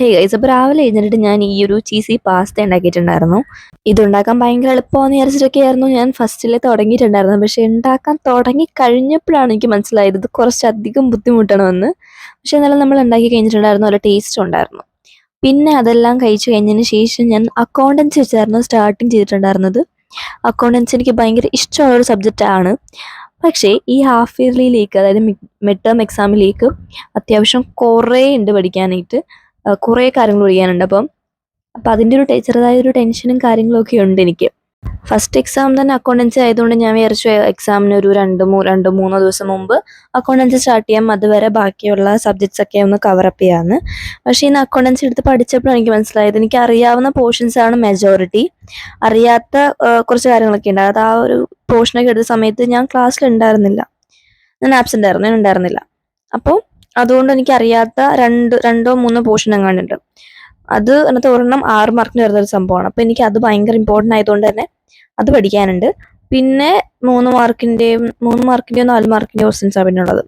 Hey guys, അപ്പോൾ രാവിലെ എഴുന്നേറ്റിട്ട് ഞാൻ ഈ ഒരു ചീസി പാസ്ത ഉണ്ടാക്കിയിട്ടുണ്ടായിരുന്നു. ഇതുണ്ടാക്കാൻ ഭയങ്കര എളുപ്പമാണെന്ന് വിചാരിച്ചിട്ടൊക്കെയായിരുന്നു ഞാൻ ഫസ്റ്റിൽ തുടങ്ങിയിട്ടുണ്ടായിരുന്നത്. പക്ഷെ ഉണ്ടാക്കാൻ തുടങ്ങി കഴിഞ്ഞപ്പോഴാണ് എനിക്ക് മനസ്സിലായത് ഇത് കുറച്ചധികം ബുദ്ധിമുട്ടണമെന്ന്. പക്ഷെ എന്നാലും നമ്മൾ ഉണ്ടാക്കി കഴിഞ്ഞിട്ടുണ്ടായിരുന്നു, നല്ല ടേസ്റ്റ് ഉണ്ടായിരുന്നു. പിന്നെ അതെല്ലാം കഴിച്ചു കഴിഞ്ഞതിന് ശേഷം ഞാൻ അക്കൗണ്ടൻസി വെച്ചായിരുന്നു സ്റ്റാർട്ടിങ് ചെയ്തിട്ടുണ്ടായിരുന്നത്. അക്കൗണ്ടൻസി എനിക്ക് ഭയങ്കര ഇഷ്ടമുള്ളൊരു സബ്ജക്റ്റാണ്. പക്ഷേ ഈ ഹാഫ് ഇയർലിയിലേക്ക്, അതായത് മിഡ് ടേം എക്സാമിലേക്ക് അത്യാവശ്യം കുറേ ഉണ്ട് പഠിക്കാനായിട്ട്. കുറേ കാര്യങ്ങൾ പഠിക്കാനുണ്ട്. അപ്പം അതിൻ്റെ ഒരു ചെറുതായ ഒരു ടെൻഷനും കാര്യങ്ങളൊക്കെ ഉണ്ട് എനിക്ക്. ഫസ്റ്റ് എക്സാം തന്നെ അക്കൗണ്ടൻസി ആയതുകൊണ്ട് ഞാൻ വിചാരിച്ചു എക്സാമിന് ഒരു രണ്ട് മൂന്നോ ദിവസം മുമ്പ് അക്കൗണ്ടൻസി സ്റ്റാർട്ട് ചെയ്യാം, അതുവരെ ബാക്കിയുള്ള സബ്ജക്ട്സ് ഒക്കെ ഒന്ന് കവറപ്പ് ചെയ്യാമെന്ന്. പക്ഷേ ഇന്ന് അക്കൗണ്ടൻസി എടുത്ത് പഠിച്ചപ്പോഴാണ് എനിക്ക് മനസ്സിലായത് എനിക്ക് അറിയാവുന്ന പോർഷൻസ് ആണ് മെജോറിറ്റി. അറിയാത്ത കുറച്ച് കാര്യങ്ങളൊക്കെ ഉണ്ട്. അത് ആ ഒരു പോർഷനൊക്കെ എടുത്ത സമയത്ത് ഞാൻ ക്ലാസ്സിലുണ്ടായിരുന്നില്ല, ഞാൻ ആബ്സെൻ്റ് ആയിരുന്നു, ഞാൻ ഉണ്ടായിരുന്നില്ല. അപ്പോൾ അതുകൊണ്ട് എനിക്ക് അറിയാത്ത രണ്ടോ മൂന്നോ പോർഷൻ എങ്ങാണ്ടുണ്ട്. അത് അതിനകത്ത് ഒരെണ്ണം 6 മാർക്കിന് വരുന്നൊരു സംഭവമാണ്. അപ്പോൾ എനിക്ക് അത് ഭയങ്കര ഇമ്പോർട്ടൻ്റ് ആയതുകൊണ്ട് തന്നെ അത് പഠിക്കാനുണ്ട്. പിന്നെ 3 മാർക്കിൻ്റെയോ 4 മാർക്കിൻ്റെയോ ക്വസ്റ്റ്യൻസാണ് പിന്നെ ഉള്ളത്.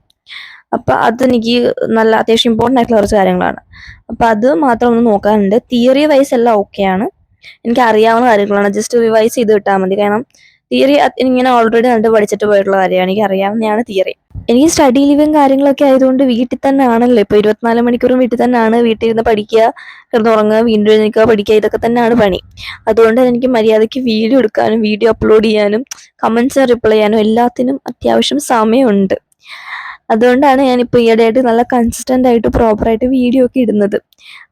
അപ്പോൾ അതെനിക്ക് നല്ല അത്യാവശ്യം ഇമ്പോർട്ടൻ്റ് ആയിട്ടുള്ള കുറച്ച് കാര്യങ്ങളാണ്. അപ്പോൾ അത് മാത്രം ഒന്ന് നോക്കാനുണ്ട്. തിയറി വൈസ് എല്ലാം ഓക്കെയാണ്, എനിക്ക് അറിയാവുന്ന കാര്യങ്ങളാണ്. ജസ്റ്റ് റിവൈസ് ചെയ്ത് കിട്ടാൽ മതി. കാരണം തിയറി ഇങ്ങനെ ഓൾറെഡി കണ്ട് പഠിച്ചിട്ട് പോയിട്ടുള്ള കാര്യമാണ്, എനിക്ക് അറിയാവുന്നതാണ് തിയറി. എനിക്ക് സ്റ്റഡി ലീവും കാര്യങ്ങളൊക്കെ ആയതുകൊണ്ട് വീട്ടിൽ തന്നെ ആണല്ലോ, ഇപ്പോൾ 24 മണിക്കൂറും വീട്ടിൽ തന്നെയാണ്. വീട്ടിൽ ഇരുന്ന് പഠിക്കുക, കിടന്നുറങ്ങുക, വീണ്ടും എഴുന്നേൽക്കുക, പഠിക്കുക, ഇതൊക്കെ തന്നെയാണ് പണി. അതുകൊണ്ട് എനിക്ക് മര്യാദയ്ക്ക് വീഡിയോ എടുക്കാനും വീഡിയോ അപ്ലോഡ് ചെയ്യാനും കമൻസ് റിപ്ലൈ ചെയ്യാനും എല്ലാത്തിനും അത്യാവശ്യം സമയമുണ്ട്. അതുകൊണ്ടാണ് ഞാനിപ്പോൾ ഈയിടെയായിട്ട് നല്ല കൺസിസ്റ്റൻ്റ് ആയിട്ട് പ്രോപ്പറായിട്ട് വീഡിയോ ഒക്കെ ഇടുന്നത്.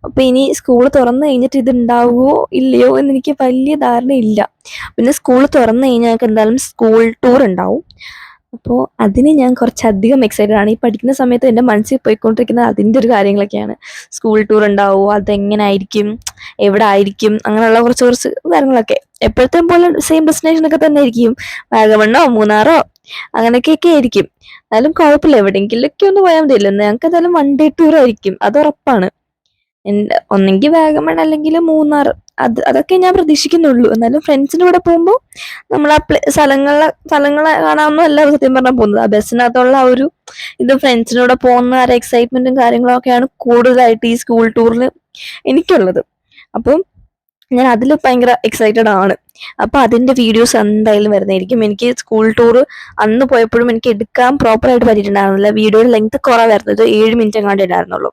അപ്പോൾ ഇനി സ്കൂൾ തുറന്നു കഴിഞ്ഞിട്ട് ഇത് ഉണ്ടാവുമോ ഇല്ലയോ എന്നെനിക്ക് വലിയ ധാരണയില്ല. പിന്നെ സ്കൂൾ തുറന്നു കഴിഞ്ഞാൽ ഞങ്ങൾക്ക് എന്തായാലും സ്കൂൾ ടൂർ ഉണ്ടാവും. അപ്പോൾ അതിന് ഞാൻ കുറച്ചധികം എക്സൈറ്റഡ് ആണ്. ഈ പഠിക്കുന്ന സമയത്ത് എൻ്റെ മനസ്സിൽ പോയിക്കൊണ്ടിരിക്കുന്നത് അതിൻ്റെ ഒരു കാര്യങ്ങളൊക്കെയാണ്. സ്കൂൾ ടൂർ ഉണ്ടാവുമോ, അതെങ്ങനെ ആയിരിക്കും, എവിടെ ആയിരിക്കും, അങ്ങനെയുള്ള കുറച്ച് കാര്യങ്ങളൊക്കെ. എപ്പോഴത്തെ പോലെ സെയിം ഡെസ്റ്റിനേഷനൊക്കെ തന്നെ ആയിരിക്കും, വാഗമണ്ണോ മൂന്നാറോ അങ്ങനെയൊക്കെ ആയിരിക്കും. എന്നാലും കുഴപ്പമില്ല, എവിടെയെങ്കിലൊക്കെ ഒന്ന് പോയാൽ മതിയല്ലോ. ഞങ്ങൾക്ക് എന്തായാലും 1 ഡേ ടൂർ ആയിരിക്കും, അത് ഉറപ്പാണ്. ഒന്നെങ്കിൽ വാഗമൺ അല്ലെങ്കിൽ മൂന്നാർ, അതൊക്കെ ഞാൻ പ്രതീക്ഷിക്കുന്നുള്ളൂ. എന്നാലും ഫ്രണ്ട്സിൻ്റെ കൂടെ പോകുമ്പോൾ നമ്മൾ ആ സ്ഥലങ്ങളെ കാണാമെന്നല്ല സത്യം പറഞ്ഞാൽ പോകുന്നത്. ആ ബസ്സിനകത്തുള്ള ആ ഒരു ഇത്, ഫ്രണ്ട്സിൻ്റെ കൂടെ പോകുന്ന ആ ഒരു എക്സൈറ്റ്മെന്റും കാര്യങ്ങളൊക്കെയാണ് കൂടുതലായിട്ട് ഈ സ്കൂൾ ടൂറിൽ എനിക്കുള്ളത്. അപ്പം ഞാൻ അതിൽ ഭയങ്കര എക്സൈറ്റഡ് ആണ്. അപ്പോൾ അതിൻ്റെ വീഡിയോസ് എന്തായാലും വരുന്നതായിരിക്കും. എനിക്ക് സ്കൂൾ ടൂർ അന്ന് പോയപ്പോഴും എനിക്ക് എടുക്കാൻ പ്രോപ്പറായിട്ട് പറ്റിയിട്ടുണ്ടായിരുന്നില്ല. വീഡിയോയുടെ ലെങ്ത് കുറവായിരുന്നു, ഇത് 7 മിനിറ്റ് എങ്ങാണ്ടേ ഉണ്ടായിരുന്നുള്ളൂ.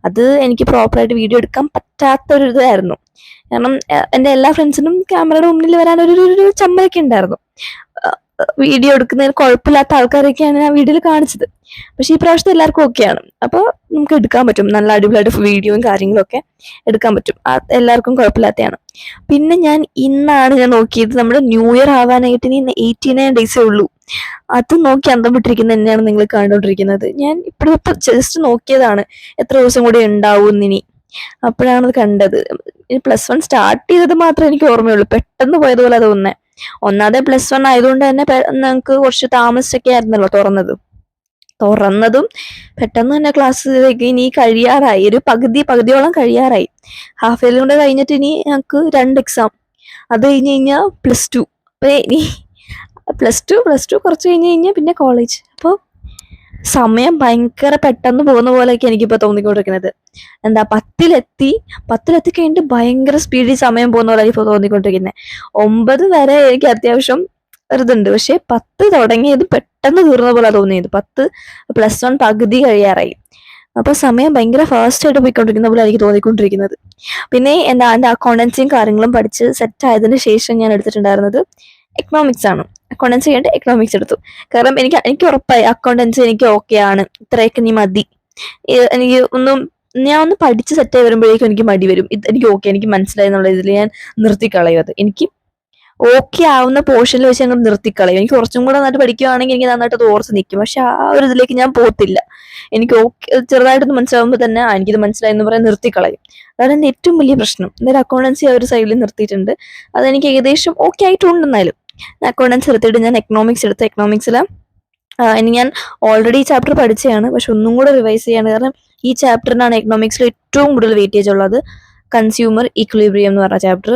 അത് എനിക്ക് പ്രോപ്പറായിട്ട് വീഡിയോ എടുക്കാൻ പറ്റാത്തൊരു ഇതായിരുന്നു. കാരണം എൻ്റെ എല്ലാ ഫ്രണ്ട്സിനും ക്യാമറയുടെ മുന്നിൽ വരാൻ ഒരു ചമ്മലൊക്കെ ഉണ്ടായിരുന്നു. വീഡിയോ എടുക്കുന്നതിന് കുഴപ്പമില്ലാത്ത ആൾക്കാരൊക്കെയാണ് ഞാൻ വീഡിയോയിൽ കാണിച്ചത്. പക്ഷേ ഈ പ്രാവശ്യത്തെ എല്ലാവർക്കും ഓക്കെയാണ്. അപ്പോൾ നമുക്ക് എടുക്കാൻ പറ്റും, നല്ല അടിപൊളിയായിട്ട് വീഡിയോയും കാര്യങ്ങളൊക്കെ എടുക്കാൻ പറ്റും. എല്ലാവർക്കും കുഴപ്പമില്ലാത്തതാണ്. പിന്നെ ഇന്നാണ് ഞാൻ നോക്കിയത്, നമ്മുടെ ന്യൂ ഇയർ ആവാനായിട്ട് ഇനി 89 ഡേയ്സേ ഉള്ളൂ. അത് നോക്കി അന്തം വിട്ടിരിക്കുന്നത് തന്നെയാണ് നിങ്ങൾ കണ്ടുകൊണ്ടിരിക്കുന്നത്. ഞാൻ ഇപ്പോഴിപ്പോൾ ജസ്റ്റ് നോക്കിയതാണ് എത്ര ദിവസം കൂടി ഉണ്ടാവും ഇനി. അപ്പോഴാണ് അത് കണ്ടത്. +1 സ്റ്റാർട്ട് ചെയ്തത് മാത്രമേ എനിക്ക് ഓർമ്മയുള്ളൂ, പെട്ടെന്ന് പോയതുപോലെ തോന്നുന്നത്. ഒന്നാമതെ +1 ആയതുകൊണ്ട് തന്നെ ഞങ്ങൾക്ക് കുറച്ച് താമസിച്ചൊക്കെ ആയിരുന്നല്ലോ തുറന്നതും പെട്ടെന്ന് തന്നെ ക്ലാസ്സിലേക്ക് ഇനി കഴിയാറായി, ഒരു പകുതിയോളം കഴിയാറായി. ഹാഫ് ഇയർലി കൊണ്ട് കഴിഞ്ഞിട്ട് ഇനി ഞങ്ങൾക്ക് 2 എക്സാം, അത് കഴിഞ്ഞ് കഴിഞ്ഞാൽ +2. അപ്പോൾ ഇനി +2 കുറച്ച് കഴിഞ്ഞാൽ പിന്നെ കോളേജ്. അപ്പോൾ സമയം ഭയങ്കര പെട്ടെന്ന് പോകുന്ന പോലെയൊക്കെ എനിക്കിപ്പോൾ തോന്നിക്കൊണ്ടിരിക്കുന്നത്. എന്താ 10ലെത്തി കഴിഞ്ഞിട്ട് ഭയങ്കര സ്പീഡിൽ സമയം പോകുന്ന പോലെ ഇപ്പോൾ തോന്നിക്കൊണ്ടിരിക്കുന്നത്. 9 വരെ എനിക്ക് അത്യാവശ്യം ഒരിതുണ്ട്, പക്ഷെ 10 തുടങ്ങിയത് പെട്ടെന്ന് തീർന്ന പോലെ തോന്നിയത്. +1 പകുതി കഴിയാറായി. അപ്പോൾ സമയം ഭയങ്കര ഫാസ്റ്റായിട്ട് പോയിക്കൊണ്ടിരിക്കുന്ന പോലെ എനിക്ക് തോന്നിക്കൊണ്ടിരിക്കുന്നത്. പിന്നെ എൻ്റെ അക്കൗണ്ടൻസിയും കാര്യങ്ങളും പഠിച്ച് സെറ്റ് ആയതിനു ശേഷം ഞാൻ എടുത്തിട്ടുണ്ടായിരുന്നത് എക്കണോമിക്സ് ആണ്. അക്കൗണ്ടൻസി കഴിഞ്ഞിട്ട് എക്കണോമിക്സ് എടുത്തു. കാരണം എനിക്ക് ഉറപ്പായി അക്കൗണ്ടൻസി എനിക്ക് ഓക്കെ ആണ്, ഇത്രയൊക്കെ നീ മതി. എനിക്ക് ഞാൻ ഒന്ന് പഠിച്ച് സെറ്റായി വരുമ്പോഴേക്കും എനിക്ക് മടി വരും. എനിക്ക് ഓക്കെ, എനിക്ക് മനസ്സിലായി എന്നുള്ള ഇതിൽ ഞാൻ നിർത്തിക്കളയും. അത് എനിക്ക് ഓക്കെ ആവുന്ന പോർഷനിൽ വെച്ച് ഞങ്ങൾ നിർത്തിക്കളയും. എനിക്ക് കുറച്ചും കൂടെ നന്നായിട്ട് പഠിക്കുകയാണെങ്കിൽ എനിക്ക് നന്നായിട്ട് അത് ഓർത്ത് നിൽക്കും. പക്ഷെ ആ ഒരു ഇതിലേക്ക് ഞാൻ പോകത്തില്ല. എനിക്ക് ഓക്കെ ചെറുതായിട്ടൊന്ന് മനസ്സിലാവുമ്പോൾ തന്നെ എനിക്കിത് മനസ്സിലായി എന്ന് പറയാൻ നിർത്തിക്കളയും. അതാണ് എൻ്റെ ഏറ്റവും വലിയ പ്രശ്നം. എന്തായാലും അക്കൗണ്ടൻസി ആ ഒരു സൈഡിൽ നിർത്തിയിട്ടുണ്ട്. അതെനിക്ക് ഏകദേശം ഓക്കെ ആയിട്ടുണ്ടെന്നാലും അക്കൗണ്ടൻസി എടുത്തിട്ട് ഞാൻ എക്കണോമിക്സ് എടുത്ത്. എക്കണോമിക്സിൽ ഇനി ഞാൻ ഓൾറെഡി ഈ ചാപ്റ്റർ പഠിച്ചതാണ്, പക്ഷെ ഒന്നും കൂടെ റിവൈസ് ചെയ്യാണ്. കാരണം ഈ ചാപ്റ്ററിനാണ് എക്കണോമിക്സിൽ ഏറ്റവും കൂടുതൽ വെയിറ്റേജ് ഉള്ളത്. കൺസ്യൂമർ ഈക്വിലിബ്രിയം എന്ന് പറഞ്ഞ ചാപ്റ്റർ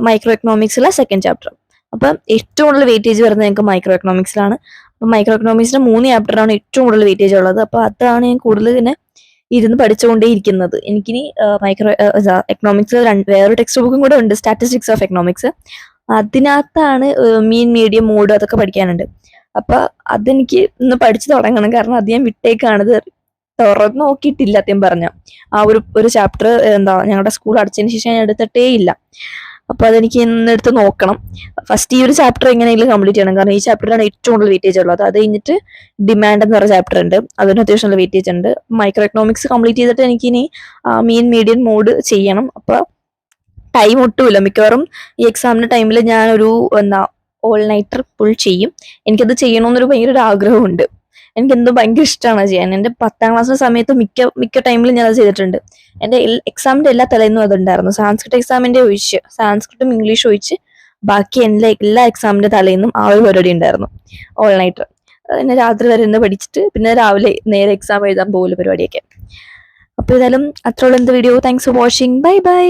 മൈക്രോ എക്കണോമിക്സിലെ 2nd ചാപ്റ്റർ. അപ്പം ഏറ്റവും കൂടുതൽ വെയിറ്റേജ് വരുന്നത് ഞങ്ങൾക്ക് മൈക്രോ എക്കണോമിക്സിലാണ്. അപ്പം മൈക്രോ എക്കണോമിക്സിന്റെ 3 ചാപ്റ്ററാണ് ഏറ്റവും കൂടുതൽ വെയിറ്റേജ് ഉള്ളത്. അപ്പോൾ അതാണ് ഞാൻ കൂടുതൽ ഇതിനെ ഇരുന്ന് പഠിച്ചുകൊണ്ടേയിരിക്കുന്നത്. എനിക്കിനി എക്കണോമിക്സ് വേറൊരു ടെക്സ്റ്റ് ബുക്കും കൂടെ ഉണ്ട്, സ്റ്റാറ്റിസ്റ്റിക്സ് ഓഫ് എക്കണോമിക്സ്. അതിനകത്താണ് മീൻ, മീഡിയം, മോഡ് അതൊക്കെ പഠിക്കാനുണ്ട്. അപ്പൊ അതെനിക്ക് ഇന്ന് പഠിച്ചു തുടങ്ങണം. കാരണം അത് ഞാൻ വിട്ടേക്കാണിത്, തുറന്ന് നോക്കിയിട്ടില്ല സത്യം പറഞ്ഞ. ആ ഒരു ചാപ്റ്റർ ഞങ്ങളുടെ സ്കൂൾ അടച്ചതിന് ശേഷം ഞാൻ എടുത്തിട്ടേ ഇല്ല. അപ്പൊ അതെനിക്ക് ഇന്നെടുത്ത് നോക്കണം. ഫസ്റ്റ് ഈ ഒരു ചാപ്റ്റർ എങ്ങനെയെങ്കിലും കംപ്ലീറ്റ് ചെയ്യണം. കാരണം ഈ ചാപ്റ്ററിലാണ് ഏറ്റവും കൂടുതൽ വെയിറ്റേജ് ഉള്ളത്. അത് കഴിഞ്ഞിട്ട് ഡിമാൻഡ് എന്ന് പറഞ്ഞ ചാപ്റ്റർ ഉണ്ട്, അതിന് അത്യാവശ്യം നല്ല വെയിറ്റേജ് ഉണ്ട്. മൈക്രോ എക്കണോമിക്സ് കംപ്ലീറ്റ് ചെയ്തിട്ട് എനിക്കിനി മീൻ, മീഡിയം, മോഡ് ചെയ്യണം. അപ്പൊ ടൈം ഒട്ടുമില്ല. മിക്കവാറും ഈ എക്സാമിന്റെ ടൈമിൽ ഞാനൊരു ഓൾ നൈറ്റർ ഫുൾ ചെയ്യും. എനിക്കത് ചെയ്യണമെന്നൊരു ഭയങ്കര ആഗ്രഹമുണ്ട്. എനിക്കെന്തോ ഭയങ്കര ഇഷ്ടമാണ് ചെയ്യാൻ. എൻ്റെ 10ാം ക്ലാസ്സിന്റെ സമയത്ത് മിക്ക ടൈമിലും ഞാനത് ചെയ്തിട്ടുണ്ട്. എൻ്റെ എക്സാമിന്റെ എല്ലാ തലേന്നും അതുണ്ടായിരുന്നു. സാൻസ്ക്രിറ്റ് എക്സാമിന്റെ ഒഴിച്ച്, സാൻസ്ക്രിറ്റും ഇംഗ്ലീഷും ഒഴിച്ച് ബാക്കി എല്ലാ എക്സാമിന്റെ തലേന്നും ആ ഒരു പരിപാടി ഉണ്ടായിരുന്നു, ഓൾ നൈറ്റർ. പിന്നെ രാത്രി വരെ ഇരുന്ന് പഠിച്ചിട്ട് പിന്നെ രാവിലെ നേരെ എക്സാം എഴുതാൻ പോകില്ല പരിപാടിയൊക്കെ. അപ്പോൾ ഏതായാലും അത്രയുള്ള എന്ത് video. Thanks for watching. Bye bye.